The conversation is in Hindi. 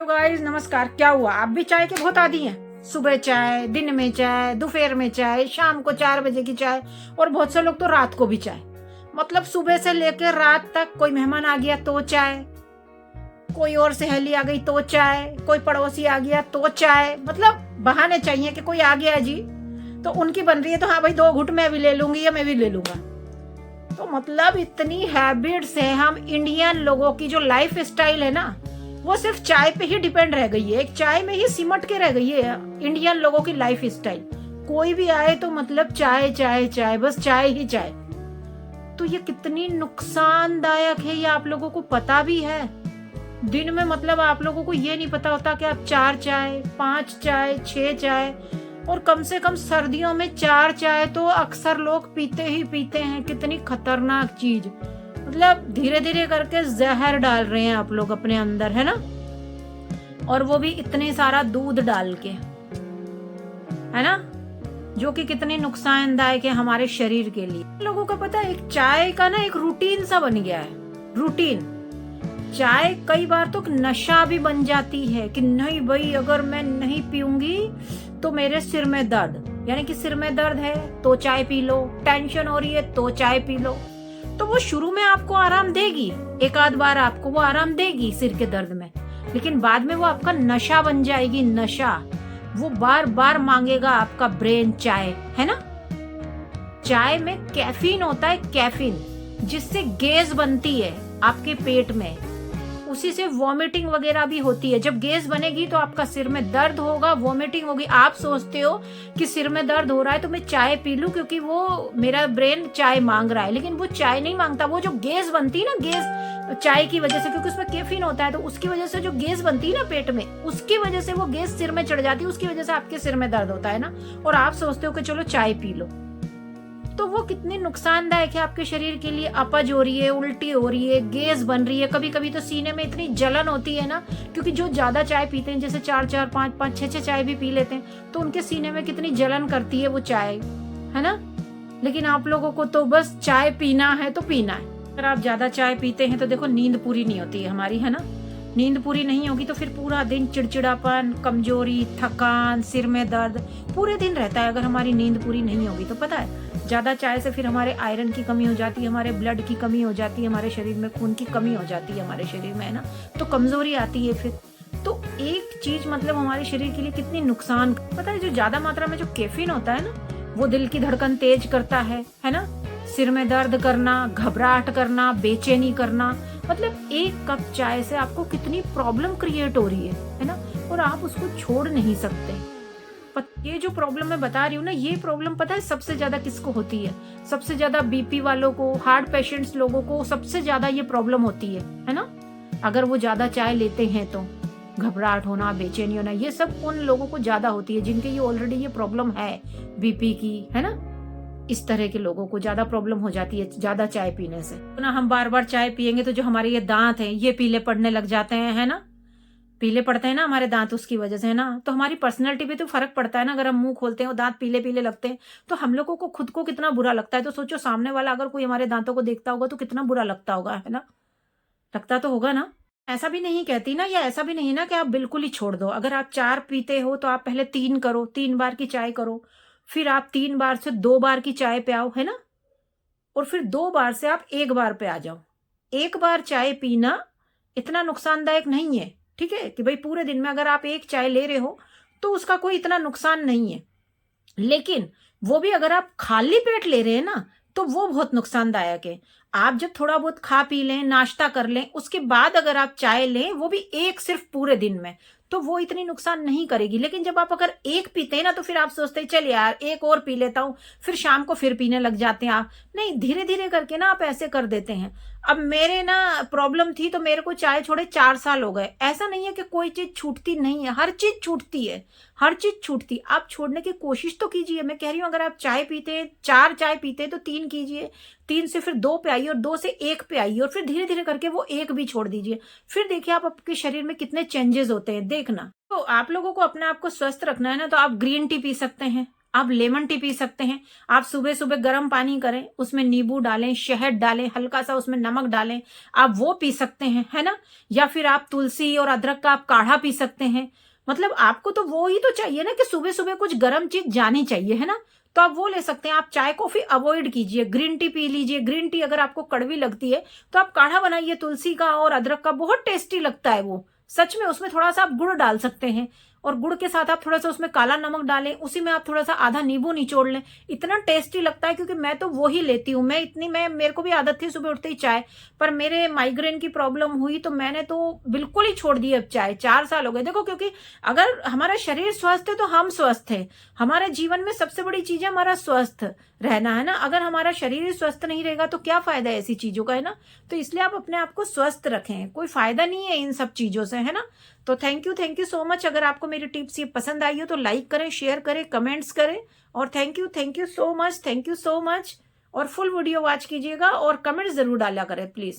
तो गाइस नमस्कार। क्या हुआ, आप भी चाय के बहुत आदी हैं? सुबह चाय, दिन में चाय, दोपहर में चाय, शाम को 4 बजे की चाय, और बहुत से लोग तो रात को भी चाय। मतलब सुबह से लेकर रात तक कोई मेहमान आ गया तो चाय, कोई और सहेली आ गई तो चाय, कोई पड़ोसी आ गया तो चाय। मतलब बहाने चाहिए कि कोई आ गया जी तो उनकी बन रही है तो हाँ भाई 2 घुट मैं भी ले लूंगी या मैं भी ले लूंगा। तो मतलब इतनी हैबिट्स है हम इंडियन लोगों की, जो लाइफ स्टाइल है ना वो सिर्फ चाय पे ही डिपेंड रह गई है, एक चाय में ही सिमट के रह गई है इंडियन लोगों की लाइफ स्टाइल। कोई भी आए तो मतलब चाय चाय चाय, बस चाय ही चाय। तो ये कितनी नुकसानदायक है ये आप लोगों को पता भी है? दिन में मतलब आप लोगों को ये नहीं पता होता कि आप 4 चाय, 5 चाय, 6 चाय, और कम से कम सर्दियों में 4 चाय तो अक्सर लोग पीते ही पीते हैं। कितनी खतरनाक चीज, मतलब धीरे धीरे करके जहर डाल रहे हैं आप लोग अपने अंदर, है ना? और वो भी इतने सारा दूध डाल के, है ना, जो कि कितनी नुकसानदायक है हमारे शरीर के लिए। लोगों को पता है एक चाय का ना एक रूटीन सा बन गया है, रूटीन। चाय कई बार तो नशा भी बन जाती है कि नहीं भाई अगर मैं नहीं पीऊंगी तो मेरे सिर में दर्द, यानी कि सिर में दर्द है तो चाय पी लो, टेंशन हो रही है तो चाय पी लो। तो वो शुरू में आपको आराम देगी, एक आध बार आपको वो आराम देगी सिर के दर्द में, लेकिन बाद में वो आपका नशा बन जाएगी, नशा। वो बार बार मांगेगा आपका ब्रेन चाय, है ना? चाय में कैफीन होता है, कैफीन, जिससे गैस बनती है आपके पेट में, उसी से वॉमिटिंग वगैरह भी होती है। जब गैस बनेगी तो आपका सिर में दर्द होगा, वॉमिटिंग होगी। आप सोचते हो कि सिर में दर्द हो रहा है तो मैं चाय पी लूं क्योंकि वो मेरा ब्रेन चाय मांग रहा है, लेकिन वो चाय नहीं मांगता। वो जो गैस बनती है ना, गैस चाय की वजह से, क्योंकि उसमें कैफीन होता है, तो उसकी वजह से जो गैस बनती है ना पेट में, उसकी वजह से वो गैस सिर में चढ़ जाती है, उसकी वजह से आपके सिर में दर्द होता है ना, और आप सोचते हो कि चलो चाय पी लो। तो वो कितनी नुकसानदायक है आपके शरीर के लिए। अपच हो रही है, उल्टी हो रही है, गैस बन रही है, कभी कभी तो सीने में इतनी जलन होती है ना, क्योंकि जो ज्यादा चाय पीते हैं, जैसे 4-4, 5-5, 6-6 चाय भी पी लेते हैं, तो उनके सीने में कितनी जलन करती है वो चाय, है ना? लेकिन आप लोगों को तो बस चाय पीना है तो पीना है। अगर आप ज्यादा चाय पीते हैं तो देखो नींद पूरी नहीं होती है हमारी, है ना? नींद पूरी नहीं होगी तो फिर पूरा दिन चिड़चिड़ापन, कमजोरी, थकान, सिर में दर्द पूरे दिन रहता है अगर हमारी नींद पूरी नहीं होगी तो। पता है ज्यादा चाय से फिर हमारे आयरन की कमी हो जाती है, हमारे ब्लड की कमी हो जाती है, हमारे शरीर में खून की कमी हो जाती है हमारे शरीर में, है ना? तो कमजोरी आती है फिर। तो एक चीज मतलब हमारे शरीर के लिए कितनी नुकसान, पता है? जो ज्यादा मात्रा में जो कैफीन होता है ना, वो दिल की धड़कन तेज करता है ना? सिर में दर्द करना, घबराहट करना, बेचैनी करना। मतलब एक कप चाय से आपको कितनी प्रॉब्लम क्रिएट हो रही है ना? और आप उसको छोड़ नहीं सकते। ये जो प्रॉब्लम मैं बता रही हूँ ना, ये प्रॉब्लम पता है सबसे ज्यादा किसको होती है? सबसे ज्यादा बीपी वालों को, हार्ट पेशेंट्स लोगों को सबसे ज्यादा ये प्रॉब्लम होती है ना? अगर वो ज्यादा चाय लेते हैं तो घबराहट होना, बेचैनी होना, ये सब उन लोगों को ज्यादा होती है जिनके ये ऑलरेडी ये प्रॉब्लम है बीपी की, है ना? इस तरह के लोगों को ज्यादा प्रॉब्लम हो जाती है ज्यादा चाय पीने से। तो ना हम बार बार चाय पियेंगे तो जो हमारे ये दांत हैं ये पीले पड़ने लग जाते हैं, है ना? पीले पड़ते हैं ना हमारे दांत उसकी वजह से, है ना? तो हमारी पर्सनैलिटी पे तो फर्क पड़ता है ना। अगर हम मुंह खोलते हैं और दांत पीले पीले लगते हैं तो हम लोगों को खुद को कितना बुरा लगता है। तो सोचो सामने वाला अगर कोई हमारे दांतों को देखता होगा तो कितना बुरा लगता होगा, है ना? लगता तो होगा ना? ऐसा भी नहीं कहती ना, या ऐसा भी नहीं ना कि आप बिल्कुल ही छोड़ दो। अगर आप 4 पीते हो तो आप पहले 3 करो, 3 बार की चाय करो, फिर आप 3 बार से 2 बार की चाय पे आओ, है ना? और फिर 2 बार से आप 1 बार पे आ जाओ। 1 बार चाय पीना इतना नुकसानदायक नहीं है, ठीक है? कि भाई पूरे दिन में अगर आप 1 चाय ले रहे हो तो उसका कोई इतना नुकसान नहीं है, लेकिन वो भी अगर आप खाली पेट ले रहे हैं ना तो वो बहुत नुकसानदायक है। आप जब थोड़ा बहुत खा पी लें, नाश्ता कर लें, उसके बाद अगर आप चाय लें, वो भी 1 सिर्फ पूरे दिन में, तो वो इतनी नुकसान नहीं करेगी। लेकिन जब आप अगर 1 पीते हैं ना तो फिर आप सोचते हैं चल यार 1 और पी लेता हूं, फिर शाम को फिर पीने लग जाते हैं आप। नहीं, धीरे धीरे करके ना आप ऐसे कर देते हैं। अब मेरे ना प्रॉब्लम थी तो मेरे को चाय छोड़े 4 साल हो गए। ऐसा नहीं है कि कोई चीज छूटती नहीं है, हर चीज छूटती है, हर चीज छूटती। आप छोड़ने की कोशिश तो कीजिए। मैं कह रही हूँ अगर आप चाय पीते हैं, 4 चाय पीते हैं तो 3 कीजिए, 3 से फिर 2 पे आइए, और 2 से 1 पे आइए, और फिर धीरे धीरे करके वो 1 भी छोड़ दीजिए। फिर देखिए आप आपके शरीर में कितने चेंजेस होते हैं, देखना। तो आप लोगों को अपने आप को स्वस्थ रखना है ना, तो आप ग्रीन टी पी सकते हैं, आप लेमन टी पी सकते हैं। आप सुबह सुबह गर्म पानी करें, उसमें नींबू डालें, शहद डालें, हल्का सा उसमें नमक डालें, आप वो पी सकते हैं, है ना। या फिर आप तुलसी और अदरक का आप काढ़ा पी सकते हैं। मतलब आपको तो वो ही तो चाहिए ना कि सुबह सुबह कुछ गर्म चीज जानी चाहिए, है ना। तो आप वो ले सकते हैं। आप चाय कॉफी अवॉइड कीजिए, ग्रीन टी पी लीजिए। ग्रीन टी अगर आपको कड़वी लगती है तो आप काढ़ा बनाइए तुलसी का और अदरक का, बहुत टेस्टी लगता है वो सच में। उसमें थोड़ा सा आप गुड़ डाल सकते हैं और गुड़ के साथ आप थोड़ा सा उसमें काला नमक डालें, उसी में आप थोड़ा सा आधा नींबू निचोड़ लें, इतना टेस्टी लगता है। क्योंकि मैं तो वो ही लेती हूँ। मैं मेरे को भी आदत थी सुबह उठते ही चाय, पर मेरे माइग्रेन की प्रॉब्लम हुई तो मैंने तो बिल्कुल ही छोड़ दी अब चाय। 4 साल हो गए देखो। क्योंकि अगर हमारा शरीर स्वस्थ है तो हम स्वस्थ है। हमारे जीवन में सबसे बड़ी चीज है हमारा स्वस्थ रहना, है ना। अगर हमारा शरीर स्वस्थ नहीं रहेगा तो क्या फायदा है ऐसी चीजों का, है ना। तो इसलिए आप अपने आप को स्वस्थ रखें, कोई फायदा नहीं है इन सब चीजों से, है ना। तो थैंक यू सो मच। अगर आपको मेरी टिप्स ये पसंद आई हो तो लाइक करें, शेयर करें, कमेंट्स करें। और थैंक यू सो मच। और फुल वीडियो वॉच कीजिएगा और कमेंट्स जरूर डाला करें प्लीज।